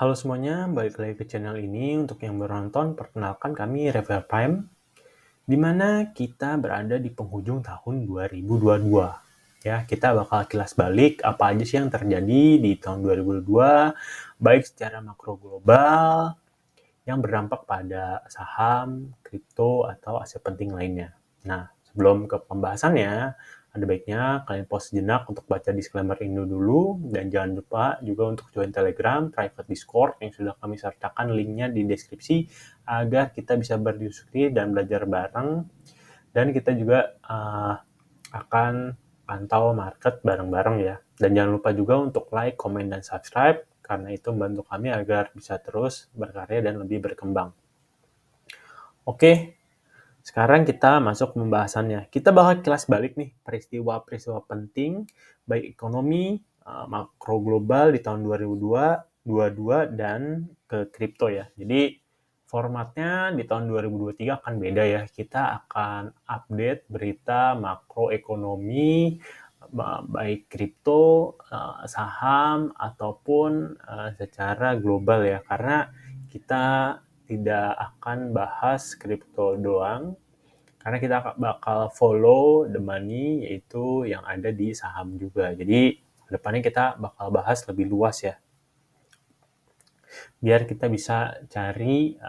Halo semuanya, balik lagi ke channel ini. Untuk yang baru nonton, perkenalkan kami Revel Prime, di mana kita berada di penghujung tahun 2022. Ya, kita bakal kilas balik apa aja sih yang terjadi di tahun 2022, baik secara makro global, yang berdampak pada saham, kripto, atau aset penting lainnya. Nah, sebelum ke pembahasannya, ada baiknya kalian pause sejenak untuk baca disclaimer ini dulu, dan jangan lupa juga untuk join Telegram, private Discord yang sudah kami sertakan linknya di deskripsi agar kita bisa berdiskusi dan belajar bareng, dan kita juga akan pantau market bareng-bareng ya. Dan jangan lupa juga untuk like, comment, dan subscribe, karena itu membantu kami agar bisa terus berkarya dan lebih berkembang. Oke, sekarang kita masuk pembahasannya. Kita bakal kilas balik nih peristiwa-peristiwa penting, baik ekonomi, makro global di tahun 2022 dan ke kripto ya. Jadi formatnya di tahun 2023 akan beda ya. Kita akan update berita makroekonomi, baik kripto, saham, ataupun secara global ya. Karena kita tidak akan bahas kripto doang, karena kita bakal follow the money, yaitu yang ada di saham juga. Jadi depannya kita bakal bahas lebih luas ya, biar kita bisa cari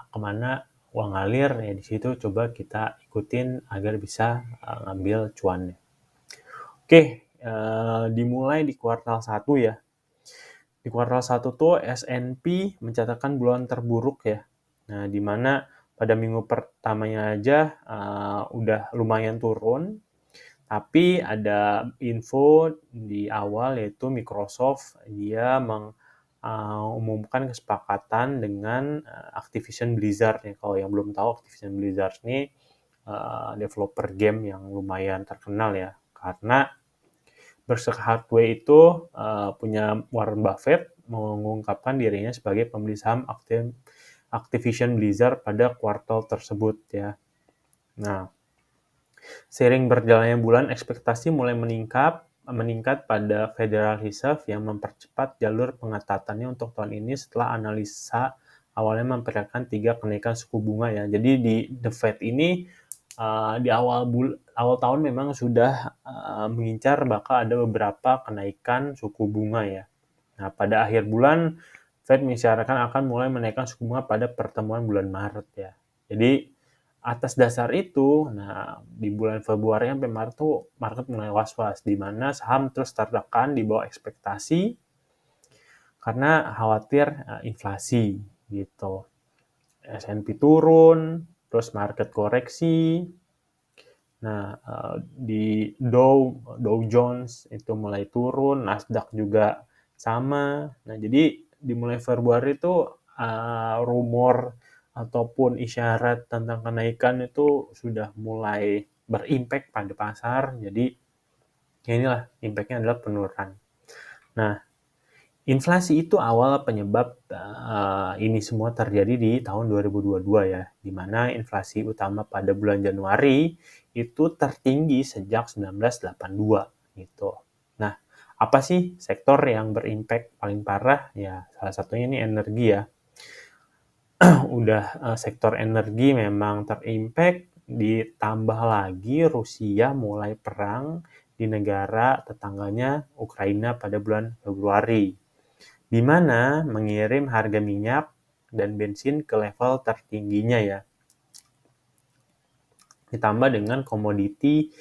kemana uang ngalir ya. Di situ coba kita ikutin agar bisa ngambil cuannya. Oke, dimulai di kuartal 1 ya. Di kuartal 1 tuh S&P mencatatkan bulan terburuk ya. Nah, di mana pada minggu pertamanya aja udah lumayan turun, tapi ada info di awal yaitu Microsoft dia mengumumkan kesepakatan dengan Activision Blizzard ya. Kalau yang belum tahu, Activision Blizzard ini developer game yang lumayan terkenal ya, karena Berkshire Hathaway itu punya Warren Buffett mengungkapkan dirinya sebagai pembeli saham Activision Blizzard pada kuartal tersebut ya. Nah, seiring berjalannya bulan, ekspektasi mulai meningkat pada Federal Reserve yang mempercepat jalur pengetatannya untuk tahun ini setelah analisa awalnya memperkirakan 3 kenaikan suku bunga ya. Jadi di The Fed ini di awal tahun memang sudah mengincar bakal ada beberapa kenaikan suku bunga ya. Nah, pada akhir bulan, Fed mengisyaratkan akan mulai menaikkan suku bunga pada pertemuan bulan Maret ya. Jadi atas dasar itu, nah di bulan Februari sampai Maret tuh market mulai was-was, di mana saham terus tertekan di bawah ekspektasi karena khawatir inflasi gitu. S&P turun, terus market koreksi. Nah, di Dow Jones itu mulai turun, Nasdaq juga sama. Nah, jadi di mulai Februari itu rumor ataupun isyarat tentang kenaikan itu sudah mulai berimpact pada pasar. Jadi inilah impactnya adalah penurunan. Nah, inflasi itu awal penyebab ini semua terjadi di tahun 2022 ya, di mana inflasi utama pada bulan Januari itu tertinggi sejak 1982 gitu. Nah, apa sih sektor yang berimpact paling parah? Ya, salah satunya ini energi ya. Udah sektor energi memang terimpact, ditambah lagi Rusia mulai perang di negara tetangganya Ukraina pada bulan Februari, di mana mengirim harga minyak dan bensin ke level tertingginya ya. Ditambah dengan komoditi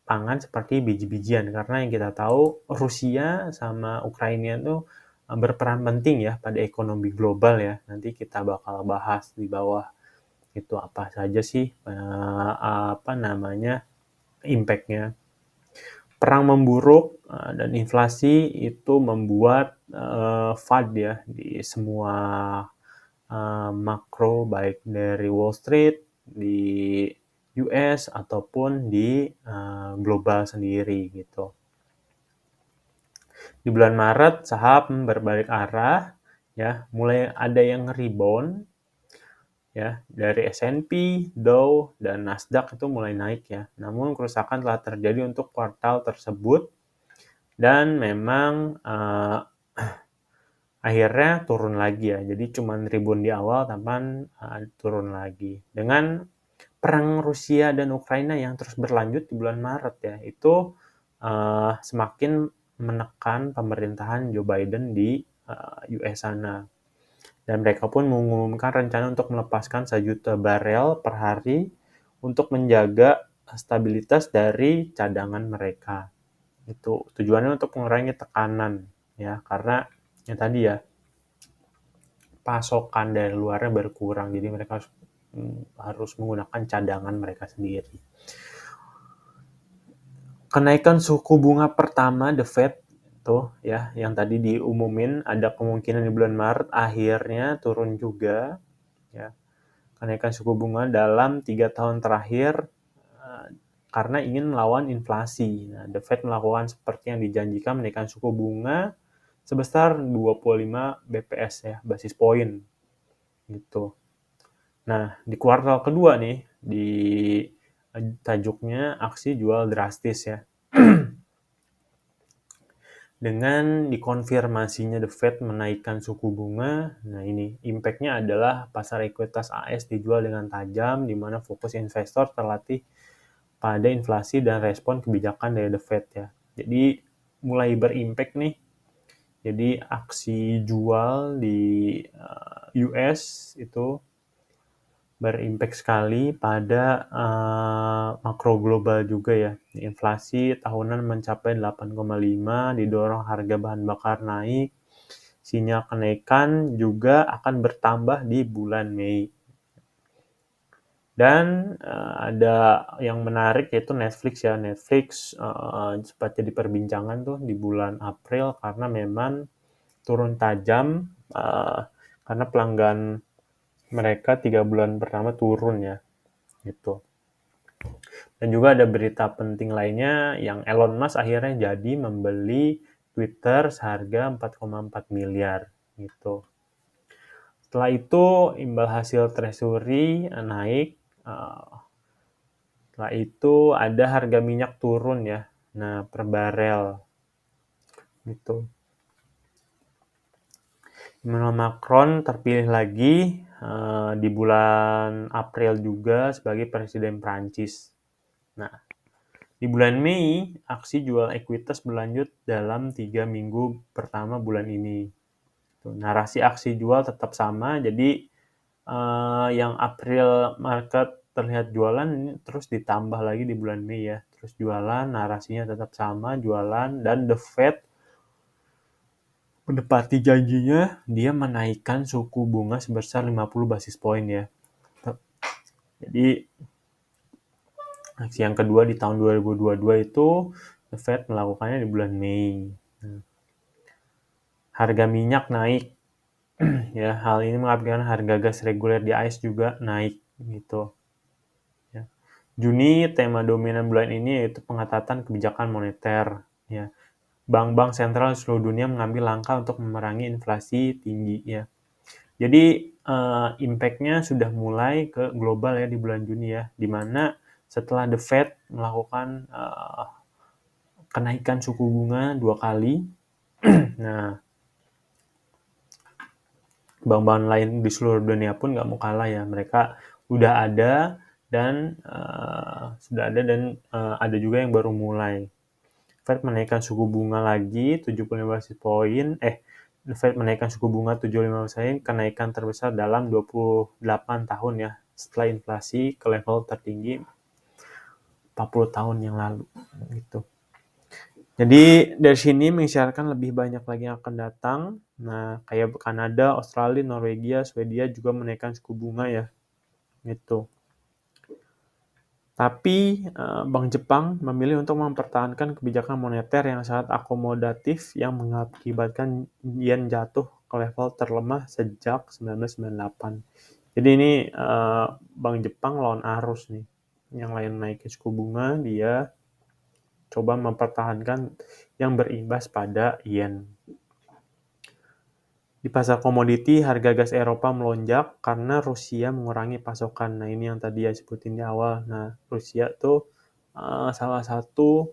pangan seperti biji-bijian, karena yang kita tahu Rusia sama Ukraina itu berperan penting ya pada ekonomi global ya. Nanti kita bakal bahas di bawah itu apa saja sih impact-nya. Perang memburuk dan inflasi itu membuat FUD ya di semua makro, baik dari Wall Street, di US, ataupun di global sendiri gitu. Di bulan Maret saham berbalik arah ya, mulai ada yang rebound ya, dari S&P, Dow, dan Nasdaq itu mulai naik ya. Namun kerusakan telah terjadi untuk kuartal tersebut, dan memang akhirnya turun lagi ya. Jadi cuman rebound di awal, tapi turun lagi. Dengan perang Rusia dan Ukraina yang terus berlanjut di bulan Maret ya, itu semakin menekan pemerintahan Joe Biden di US sana. Dan mereka pun mengumumkan rencana untuk melepaskan 1 juta barel per hari untuk menjaga stabilitas dari cadangan mereka. Itu tujuannya untuk mengurangi tekanan ya, karena yang tadi ya, pasokan dari luarnya berkurang, jadi mereka harus menggunakan cadangan mereka sendiri. Kenaikan suku bunga pertama The Fed tuh ya, yang tadi diumumin ada kemungkinan di bulan Maret akhirnya turun juga ya. Kenaikan suku bunga dalam 3 tahun terakhir karena ingin melawan inflasi. Nah, The Fed melakukan seperti yang dijanjikan, menaikkan suku bunga sebesar 25 BPS ya, basis point gitu. Nah, di kuartal kedua nih, di tajuknya aksi jual drastis ya. Dengan dikonfirmasinya The Fed menaikkan suku bunga, nah ini impact-nya adalah pasar ekuitas AS dijual dengan tajam, di mana fokus investor terlatih pada inflasi dan respon kebijakan dari The Fed ya. Jadi mulai berimpact nih. Jadi aksi jual di US itu berimpact sekali pada makro global juga ya. Inflasi tahunan mencapai 8,5, didorong harga bahan bakar naik. Sinyal kenaikan juga akan bertambah di bulan Mei. Dan ada yang menarik yaitu Netflix ya. Netflix sempat jadi perbincangan tuh di bulan April karena memang turun tajam karena pelanggan mereka 3 bulan pertama turun ya gitu. Dan juga ada berita penting lainnya yang Elon Musk akhirnya jadi membeli Twitter seharga 4,4 miliar gitu. Setelah itu imbal hasil treasury naik. Setelah itu ada harga minyak turun ya. Nah, per barel gitu. Emmanuel Macron terpilih lagi di bulan April juga sebagai presiden Prancis. Nah, di bulan Mei, aksi jual ekuitas berlanjut dalam 3 minggu pertama bulan ini. Narasi aksi jual tetap sama, jadi yang April market terlihat jualan, terus ditambah lagi di bulan Mei ya. Terus jualan, narasinya tetap sama, jualan, dan The Fed menepati janjinya, dia menaikkan suku bunga sebesar 50 basis point ya. Jadi, aksi yang kedua di tahun 2022 itu, The Fed melakukannya di bulan Mei. Harga minyak naik, ya, hal ini mengakibatkan harga gas reguler di AS juga naik gitu. Ya. Juni tema dominan bulan ini yaitu pengetatan kebijakan moneter. Ya. Bank-bank sentral di seluruh dunia mengambil langkah untuk memerangi inflasi tinggi. Ya. Jadi impact-nya sudah mulai ke global ya di bulan Juni ya, di mana setelah The Fed melakukan kenaikan suku bunga 2 kali, nah bank-bank lain di seluruh dunia pun nggak mau kalah ya, mereka udah ada dan ada juga yang baru mulai. Fed menaikkan suku bunga lagi 75 basis point, The Fed menaikkan suku bunga 75 basis point, kenaikan terbesar dalam 28 tahun ya, setelah inflasi ke level tertinggi 40 tahun yang lalu gitu. Jadi dari sini mengisyaratkan lebih banyak lagi yang akan datang. Nah, kayak Kanada, Australia, Norwegia, Swedia juga menaikkan suku bunga ya, gitu. Tapi Bank Jepang memilih untuk mempertahankan kebijakan moneter yang sangat akomodatif yang mengakibatkan yen jatuh ke level terlemah sejak 1998. Jadi ini Bank Jepang lawan arus nih. Yang lain naikin suku bunga, dia coba mempertahankan yang berimbas pada yen. Di pasar komoditi, harga gas Eropa melonjak karena Rusia mengurangi pasokan. Nah, ini yang tadi ya sebutin di awal. Nah, Rusia tuh salah satu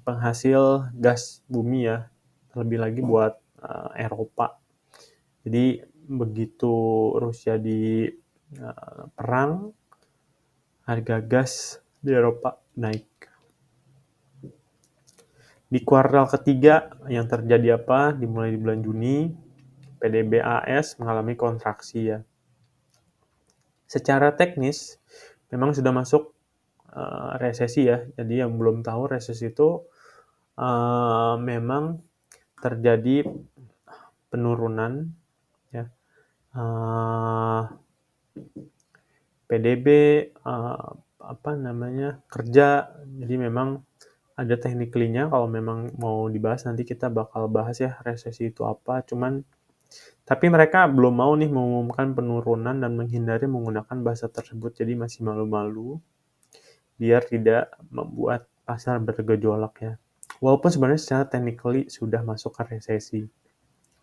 penghasil gas bumi ya, terlebih lagi buat Eropa. Jadi begitu Rusia perang, harga gas di Eropa naik. Di kuartal ketiga yang terjadi apa? Dimulai di bulan Juni, PDB AS mengalami kontraksi ya. Secara teknis memang sudah masuk resesi ya. Jadi yang belum tahu resesi itu memang terjadi penurunan ya. PDB kerja. Jadi memang ada technically-nya, kalau memang mau dibahas nanti kita bakal bahas ya resesi itu apa. Tapi mereka belum mau nih mengumumkan penurunan dan menghindari menggunakan bahasa tersebut, jadi masih malu-malu biar tidak membuat pasar bergejolak ya. Walaupun sebenarnya secara technically sudah masuk ke resesi.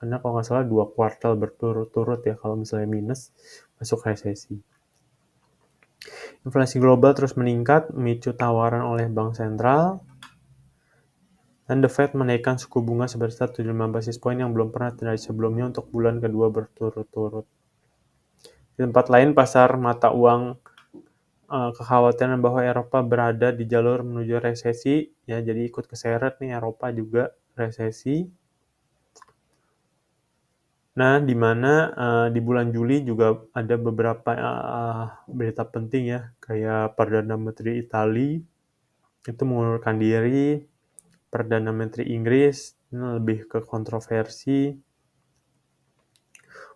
Karena kalau nggak salah 2 kuartal berturut-turut ya kalau misalnya minus masuk resesi. Inflasi global terus meningkat, memicu tawaran oleh bank sentral, dan The Fed menaikkan suku bunga sebesar 75 basis poin yang belum pernah terjadi sebelumnya untuk bulan kedua berturut-turut. Di tempat lain, pasar mata uang kekhawatiran bahwa Eropa berada di jalur menuju resesi, ya jadi ikut keseret nih Eropa juga resesi. Nah, di mana di bulan Juli juga ada beberapa berita penting ya, kayak Perdana Menteri Italia itu mengundurkan diri, Perdana Menteri Inggris ini lebih ke kontroversi.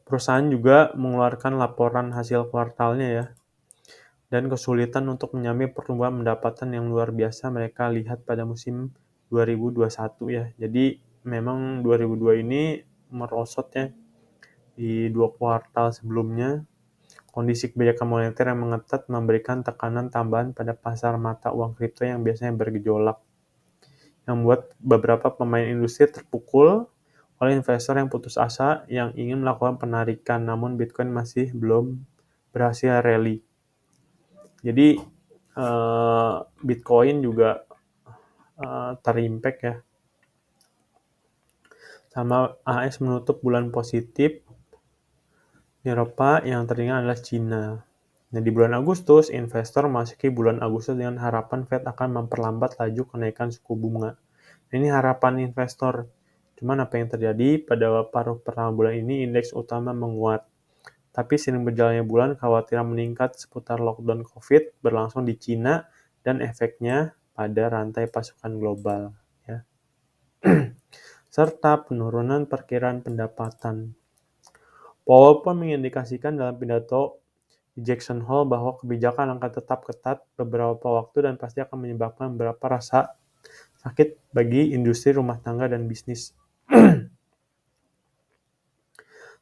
Perusahaan juga mengeluarkan laporan hasil kuartalnya ya, dan kesulitan untuk menyamai pertumbuhan pendapatan yang luar biasa mereka lihat pada musim 2021 ya. Jadi memang 2002 ini merosot ya di 2 kuartal sebelumnya. Kondisi kebijakan moneter yang mengetat memberikan tekanan tambahan pada pasar mata uang kripto yang biasanya bergejolak, yang membuat beberapa pemain industri terpukul oleh investor yang putus asa yang ingin melakukan penarikan, namun Bitcoin masih belum berhasil rally. Jadi Bitcoin juga terimpact ya. Sama AS menutup bulan positif. Di Eropa yang teringat adalah Cina. Nah, di bulan Agustus, investor memasuki bulan Agustus dengan harapan Fed akan memperlambat laju kenaikan suku bunga. Ini harapan investor. Cuman apa yang terjadi pada paruh pertama bulan ini, indeks utama menguat. Tapi seiring berjalannya bulan, kekhawatiran meningkat seputar lockdown COVID berlangsung di Cina dan efeknya pada rantai pasokan global. Ya. Serta penurunan perkiraan pendapatan. Powell pun mengindikasikan dalam pidato di Jackson Hole bahwa kebijakan akan tetap ketat beberapa waktu dan pasti akan menyebabkan beberapa rasa sakit bagi industri rumah tangga dan bisnis.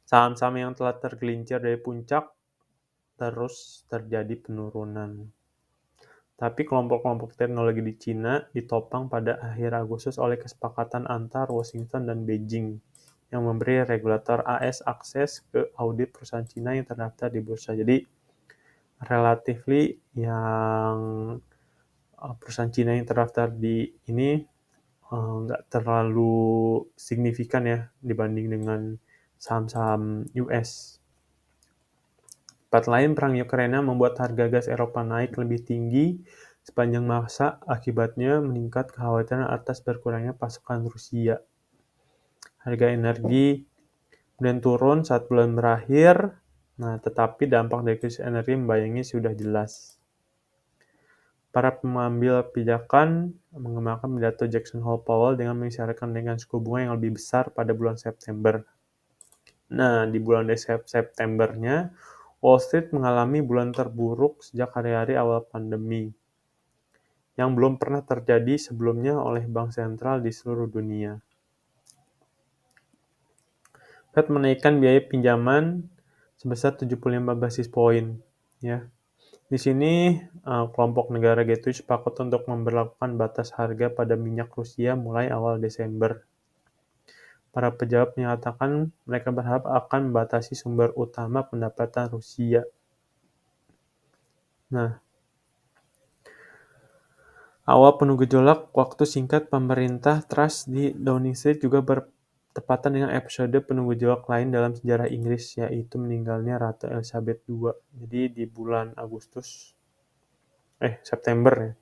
Saham-saham yang telah tergelincir dari puncak terus terjadi penurunan. Tapi kelompok-kelompok teknologi di Cina ditopang pada akhir Agustus oleh kesepakatan antar Washington dan Beijing yang memberi regulator AS akses ke audit perusahaan Cina yang terdaftar di bursa. Jadi relatively yang perusahaan Cina yang terdaftar di ini nggak terlalu signifikan ya dibanding dengan saham-saham US. Tempat lain, perang Ukraina membuat harga gas Eropa naik lebih tinggi sepanjang masa, akibatnya meningkat kekhawatiran atas berkurangnya pasokan Rusia. Harga energi kemudian turun saat bulan berakhir, nah tetapi dampak dari krisis energi membayangi sudah jelas. Para pengambil kebijakan mengembangkan pidato Jackson Hole Powell dengan mengisyaratkan dengan suku bunga yang lebih besar pada bulan September. Nah, di bulan Septembernya, Wall Street mengalami bulan terburuk sejak hari-hari awal pandemi, yang belum pernah terjadi sebelumnya oleh bank sentral di seluruh dunia. Fed menaikkan biaya pinjaman sebesar 75 basis poin, ya. Di sini kelompok negara G7 sepakat untuk memberlakukan batas harga pada minyak Rusia mulai awal Desember. Para pejabat menyatakan mereka berharap akan membatasi sumber utama pendapatan Rusia. Nah, awal penuh gejolak, waktu singkat pemerintah trust di Downing Street juga bertepatan dengan episode penunggu jawab lain dalam sejarah Inggris, yaitu meninggalnya Ratu Elizabeth II. Jadi di bulan September ya,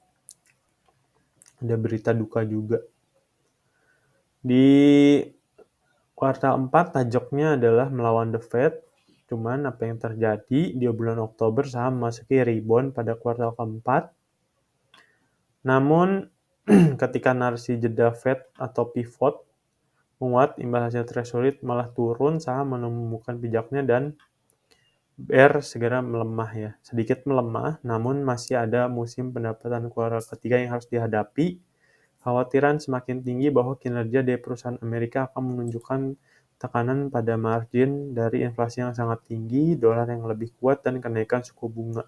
ada berita duka juga. Di kuartal 4 tajuknya adalah melawan The Fed. Cuman apa yang terjadi di bulan Oktober saham memasuki rebound pada kuartal keempat. Namun ketika narasi jeda Fed atau pivot menguat, imbal hasil treasury malah turun, saham menemukan pijaknya dan bear segera melemah ya. Sedikit melemah, namun masih ada musim pendapatan kuartal ketiga yang harus dihadapi. Khawatiran semakin tinggi bahwa kinerja dari perusahaan Amerika akan menunjukkan tekanan pada margin dari inflasi yang sangat tinggi, dolar yang lebih kuat, dan kenaikan suku bunga.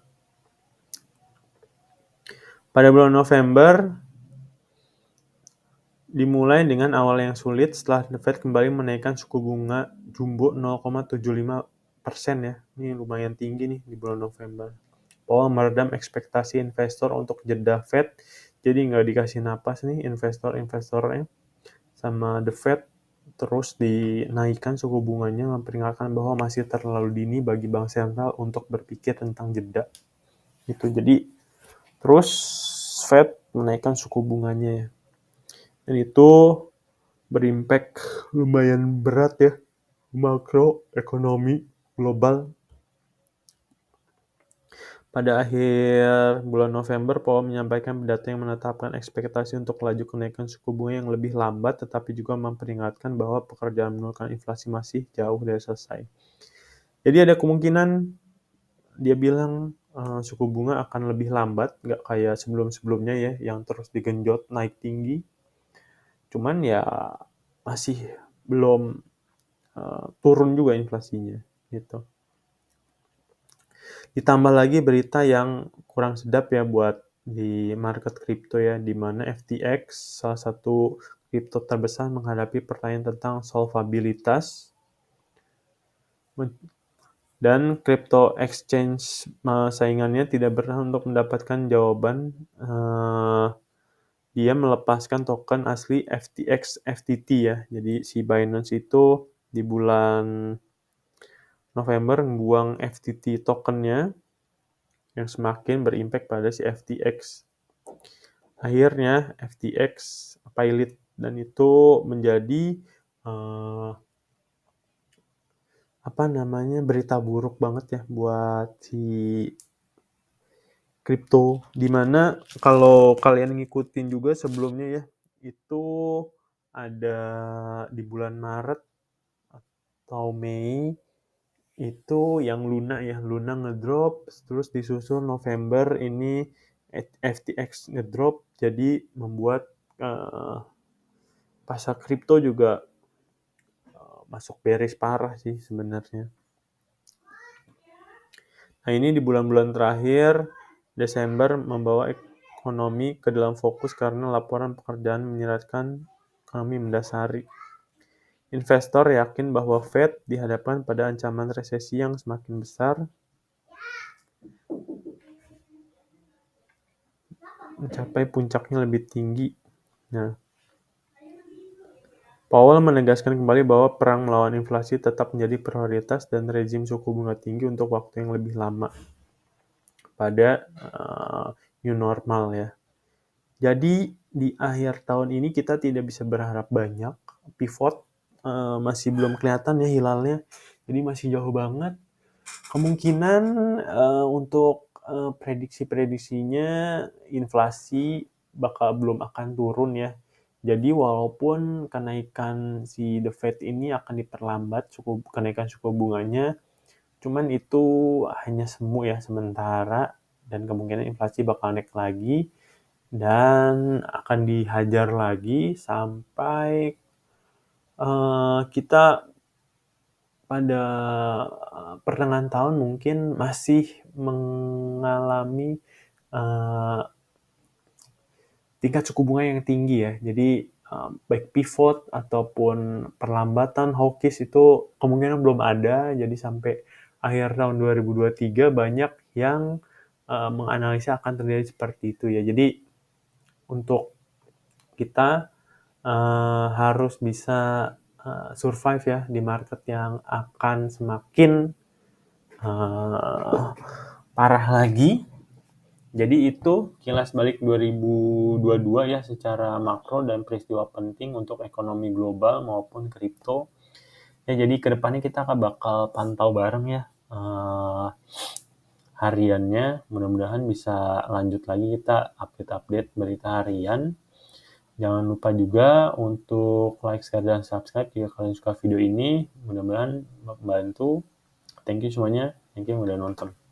Pada bulan November, dimulai dengan awal yang sulit setelah The Fed kembali menaikkan suku bunga jumbo 0,75% ya. Ini lumayan tinggi nih di bulan November. Powell meredam ekspektasi investor untuk jeda Fed, jadi nggak dikasih napas nih investor-investornya sama The Fed, terus dinaikkan suku bunganya, memperingatkan bahwa masih terlalu dini bagi bank sentral untuk berpikir tentang jeda. Gitu. Jadi terus Fed menaikkan suku bunganya ya. Dan itu berimpact lumayan berat ya makroekonomi global. Pada akhir bulan November, Powell menyampaikan pidato yang menetapkan ekspektasi untuk laju kenaikan suku bunga yang lebih lambat, tetapi juga memperingatkan bahwa pekerjaan menurunkan inflasi masih jauh dari selesai. Jadi ada kemungkinan dia bilang suku bunga akan lebih lambat, nggak kayak sebelum-sebelumnya ya, yang terus digenjot naik tinggi. Cuman ya masih belum turun juga inflasinya, gitu. Ditambah lagi berita yang kurang sedap ya buat di market kripto ya, di mana FTX, salah satu kripto terbesar, menghadapi pertanyaan tentang solvabilitas, dan crypto exchange saingannya tidak berhak untuk mendapatkan jawaban. Dia melepaskan token asli FTX FTT ya. Jadi si Binance itu di bulan November membuang FTT tokennya yang semakin berimpact pada si FTX. Akhirnya FTX pilot, dan itu menjadi berita buruk banget ya buat si kripto, dimana kalau kalian ngikutin juga sebelumnya ya, itu ada di bulan Maret atau Mei itu yang Luna ngedrop, terus disusul November ini FTX ngedrop, jadi membuat pasar kripto juga masuk bearish parah sih sebenarnya. Nah ini di bulan-bulan terakhir, Desember membawa ekonomi ke dalam fokus karena laporan pekerjaan menyeratkan ekonomi mendasari. Investor yakin bahwa Fed dihadapkan pada ancaman resesi yang semakin besar, mencapai puncaknya lebih tinggi. Nah, Powell menegaskan kembali bahwa perang melawan inflasi tetap menjadi prioritas dan rezim suku bunga tinggi untuk waktu yang lebih lama pada new normal ya. Jadi di akhir tahun ini kita tidak bisa berharap banyak. Pivot masih belum kelihatan ya hilalnya, jadi masih jauh banget. Kemungkinan untuk prediksi-prediksinya inflasi belum akan turun ya. Jadi walaupun kenaikan si The Fed ini akan diperlambat kenaikan suku bunganya, cuman itu hanya semu ya sementara, dan kemungkinan inflasi bakal naik lagi dan akan dihajar lagi sampai kita pada pertengahan tahun mungkin masih mengalami tingkat suku bunga yang tinggi ya. Jadi baik pivot ataupun perlambatan hawkish itu kemungkinan belum ada. Jadi sampai akhir tahun 2023 banyak yang menganalisa akan terjadi seperti itu ya. Jadi untuk kita harus bisa survive ya di market yang akan semakin parah lagi. Jadi itu kilas balik 2022 ya secara makro dan peristiwa penting untuk ekonomi global maupun kripto. Ya jadi kedepannya kita bakal pantau bareng ya hariannya. Mudah-mudahan bisa lanjut lagi kita update-update berita harian. Jangan lupa juga untuk like, share, dan subscribe jika kalian suka video ini. Mudah-mudahan membantu. Thank you semuanya. Thank you udah nonton.